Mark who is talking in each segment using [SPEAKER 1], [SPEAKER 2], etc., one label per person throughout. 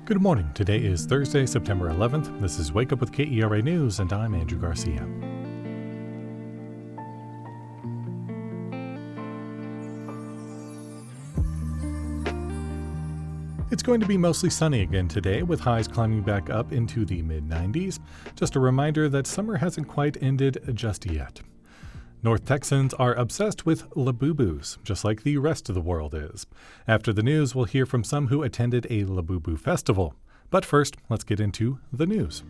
[SPEAKER 1] Good morning. Today is Thursday, September 11th. This is Wake Up with KERA News, and I'm Andrew Garcia. It's going to be mostly sunny again today, with highs climbing back up into the mid-90s. Just a reminder that summer hasn't quite ended just yet. North Texans are obsessed with Labubus, just like the rest of the world is. After the news, we'll hear from some who attended a Labubu festival. But first, let's get into the news.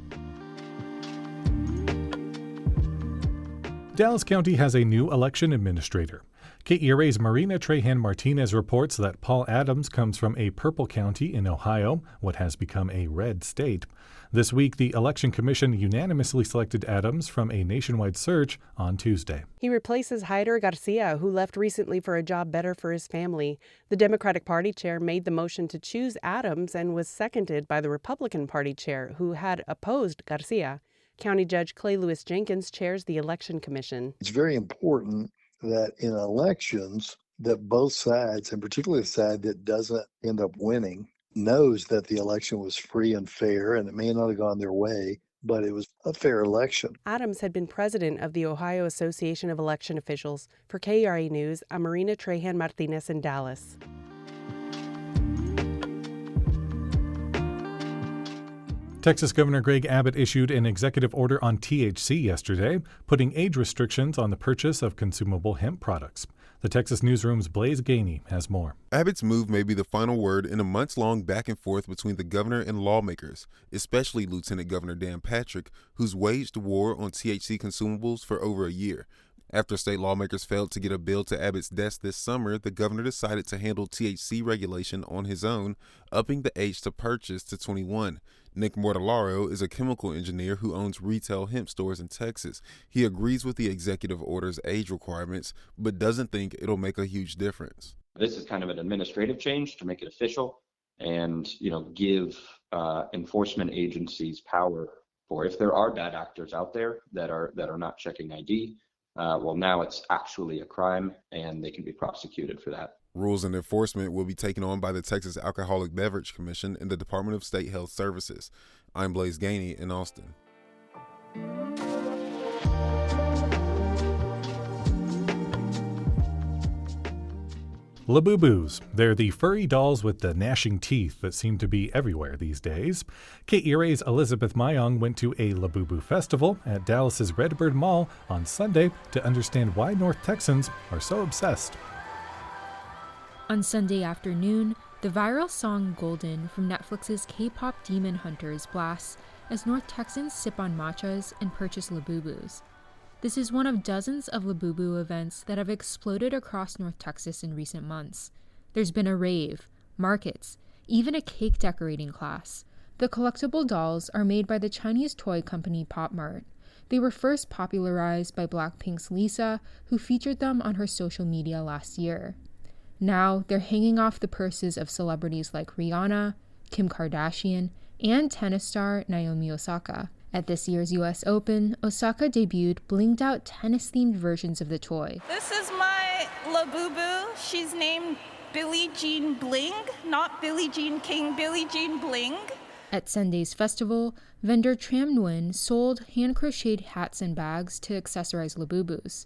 [SPEAKER 1] Dallas County has a new election administrator. KERA's Marina Trahan-Martinez reports that Paul Adams comes from a purple county in Ohio, what has become a red state. This week, the Election Commission unanimously selected Adams from a nationwide search on Tuesday.
[SPEAKER 2] He replaces Andrew Garcia, who left recently for a job better for his family. The Democratic Party chair made the motion to choose Adams and was seconded by the Republican Party chair, who had opposed Garcia. County Judge Clay Lewis Jenkins chairs the Election Commission.
[SPEAKER 3] It's very important that in elections that both sides, and particularly the side that doesn't end up winning, knows that the election was free and fair, and it may not have gone their way, but it was a fair election.
[SPEAKER 2] Adams had been president of the Ohio Association of Election Officials. For KERA News, I'm Marina Trahan-Martinez in Dallas.
[SPEAKER 1] Texas Governor Greg Abbott issued an executive order on THC yesterday, putting age restrictions on the purchase of consumable hemp products. The Texas Newsroom's Blaze Gainey has more.
[SPEAKER 4] Abbott's move may be the final word in a months-long back and forth between the governor and lawmakers, especially Lieutenant Governor Dan Patrick, who's waged war on THC consumables for over a year. After state lawmakers failed to get a bill to Abbott's desk this summer, the governor decided to handle THC regulation on his own, upping the age to purchase to 21. Nick Mortellaro is a chemical engineer who owns retail hemp stores in Texas. He agrees with the executive order's age requirements, but doesn't think it'll make a huge difference.
[SPEAKER 5] This is kind of an administrative change to make it official and, give enforcement agencies power for if there are bad actors out there that are not checking ID. Well, now it's actually a crime and they can be prosecuted for that.
[SPEAKER 4] Rules and enforcement will be taken on by the Texas Alcoholic Beverage Commission and the Department of State Health Services. I'm Blaze Gainey in Austin.
[SPEAKER 1] Labubus. They're the furry dolls with the gnashing teeth that seem to be everywhere these days. KERA's Elizabeth Mayong went to a Labubu festival at Dallas's Redbird Mall on Sunday to understand why North Texans are so obsessed.
[SPEAKER 6] On Sunday afternoon, the viral song Golden from Netflix's K-pop Demon Hunters blasts as North Texans sip on matchas and purchase Labubus. This is one of dozens of Labubu events that have exploded across North Texas in recent months. There's been a rave, markets, even a cake decorating class. The collectible dolls are made by the Chinese toy company Pop Mart. They were first popularized by Blackpink's Lisa, who featured them on her social media last year. Now, they're hanging off the purses of celebrities like Rihanna, Kim Kardashian, and tennis star Naomi Osaka. At this year's U.S. Open, Osaka debuted blinged-out tennis-themed versions of the toy.
[SPEAKER 7] This is my Labubu. She's named Billie Jean Bling, not Billie Jean King, Billie Jean Bling.
[SPEAKER 6] At Sunday's festival, vendor Tram Nguyen sold hand-crocheted hats and bags to accessorize Labubus.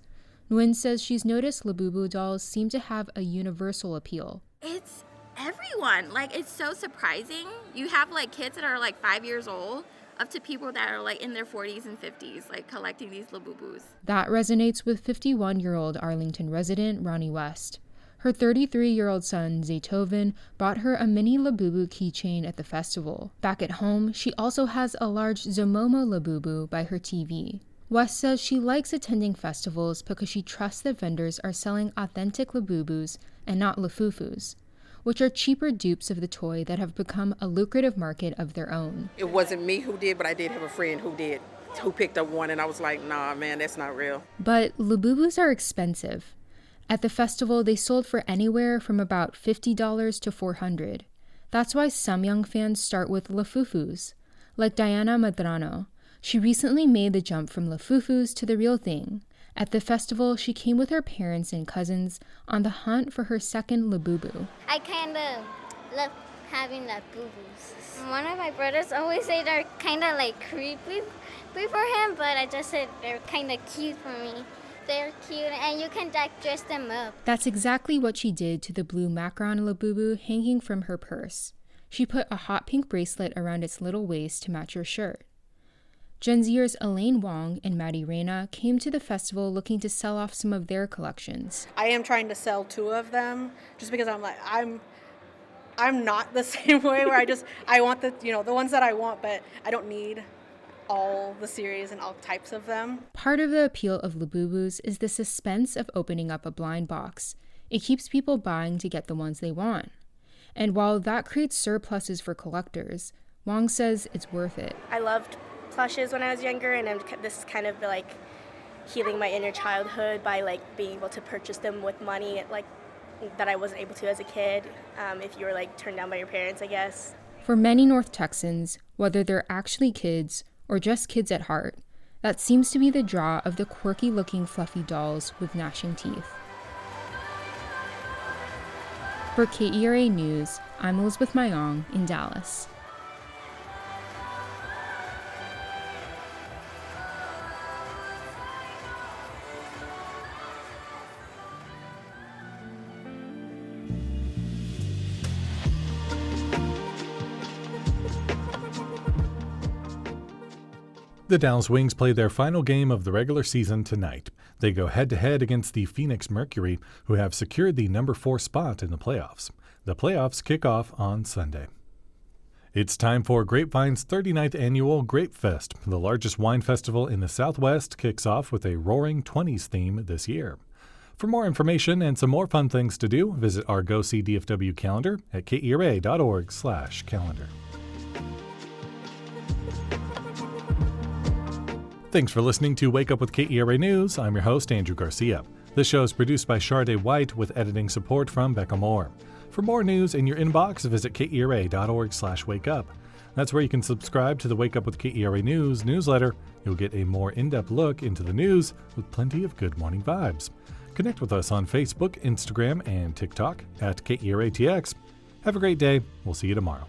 [SPEAKER 6] Nguyen says she's noticed Labubu dolls seem to have a universal appeal.
[SPEAKER 8] It's everyone. It's so surprising. You have kids that are 5 years old up to people that are in their 40s and 50s, collecting these Labubus.
[SPEAKER 6] That resonates with 51-year-old Arlington resident Ronnie West. Her 33-year-old son, Zaytoven, bought her a mini Labubu keychain at the festival. Back at home, she also has a large Zomomo Labubu by her TV. West says she likes attending festivals because she trusts that vendors are selling authentic Labubus and not Lafufus, which are cheaper dupes of the toy that have become a lucrative market of their own.
[SPEAKER 9] It wasn't me who did, but I did have a friend who picked up one, and I was like, nah, man, that's not real.
[SPEAKER 6] But Labubus are expensive. At the festival, they sold for anywhere from about $50 to $400. That's why some young fans start with Lafufus, like Diana Madrano. She recently made the jump from Lafufus to the real thing. At the festival, she came with her parents and cousins on the hunt for her second Labubu.
[SPEAKER 10] I kind of love having Labubus. One of my brothers always say they're kind of like creepy for him, but I just said they're kind of cute for me. They're cute, and you can like dress them up.
[SPEAKER 6] That's exactly what she did to the blue macaron Labubu hanging from her purse. She put a hot pink bracelet around its little waist to match her shirt. Gen Zers Elaine Wong and Maddie Reyna came to the festival looking to sell off some of their collections.
[SPEAKER 11] I am trying to sell 2 of them just because I'm not the same way where I want the ones that I want, but I don't need all the series and all types of them.
[SPEAKER 6] Part of the appeal of Labubus is the suspense of opening up a blind box. It keeps people buying to get the ones they want. And while that creates surpluses for collectors, Wong says it's worth it.
[SPEAKER 12] I loved plushes when I was younger, and this is kind of like healing my inner childhood by like being able to purchase them with money like that I wasn't able to as a kid, if you were like turned down by your parents, I guess.
[SPEAKER 6] For many North Texans, whether they're actually kids or just kids at heart, that seems to be the draw of the quirky-looking fluffy dolls with gnashing teeth. For KERA News, I'm Elizabeth Mayong in Dallas.
[SPEAKER 1] The Dallas Wings play their final game of the regular season tonight. They go head-to-head against the Phoenix Mercury, who have secured the number 4 spot in the playoffs. The playoffs kick off on Sunday. It's time for Grapevine's 39th Annual GrapeFest. The largest wine festival in the Southwest kicks off with a Roaring 20s theme this year. For more information and some more fun things to do, visit our Go See DFW calendar at kera.org/calendar. Thanks for listening to Wake Up with KERA News. I'm your host, Andrew Garcia. This show is produced by Shardae White with editing support from Bekah Morr. For more news in your inbox, visit kera.org/wakeup. That's where you can subscribe to the Wake Up with KERA News newsletter. You'll get a more in-depth look into the news with plenty of good morning vibes. Connect with us on Facebook, Instagram, and TikTok at KERATX. Have a great day. We'll see you tomorrow.